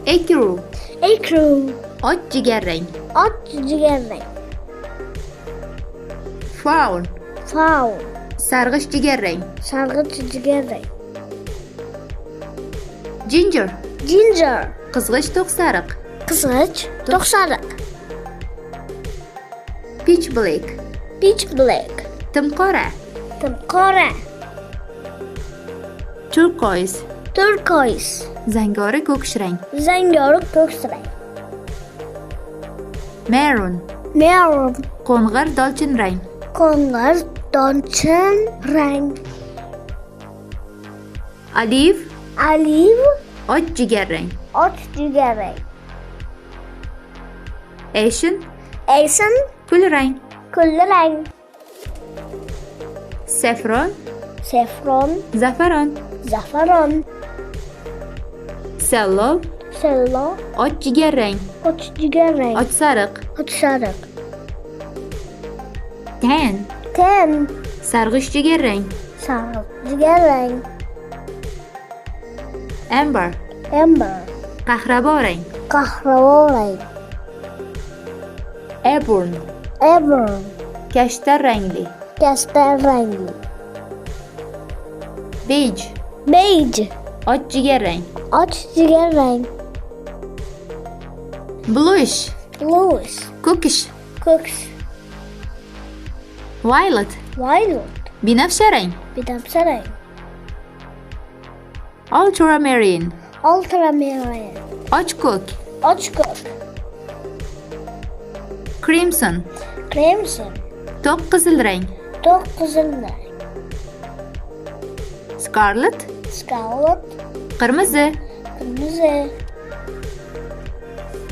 Ecru. Ecru. Och jigarrang. Och jigarrang. Fawn. Fawn. Sarg'ish jigarrang. Sarg'ish jigarrang. Ginger. Ginger. Qizg'ish to'q sariq. Qizg'ich to'q sariq. Pitch black. Pitch black. Timqora. Timqora. Turquoise. Turquoise. Zangori ko'kish rang. Zangori ko'ksrang. Maroon. Maroon. Qo'ng'ir dolchin rang. Qo'ng'ir dolchin rang. Olive. Olive. Och jigarrang. Och jigarrang. Ashen. Ashen. Kulrang. Kulrang. Saffron. Saffron. Zafaron. Zafaron. Sallow. Sallow. Och jigarrang. Och jigarrang. Och sariq. Och sariq. Tan. Tan. Sarg'ish jigarrang. Sariq jigarrang. Amber. Amber. Qahrabo rang. Qahravo rang. Auburn. Auburn. Kashtar rangli. Kastar rangli. Beige. Beige. Och jigarrang. Och jigarrang. Bluish. Bluish. Ko'kish. Ko'ks. Violet. Violet. Binafsha rang. Binafsha rang. Ultramarine. Ultramarine. Och ko'k. Och ko'k. Crimson. Crimson. To'q qizil rang. To'q qizil rang. Scarlet. Scarlet. Qirmizi. Qirmizi.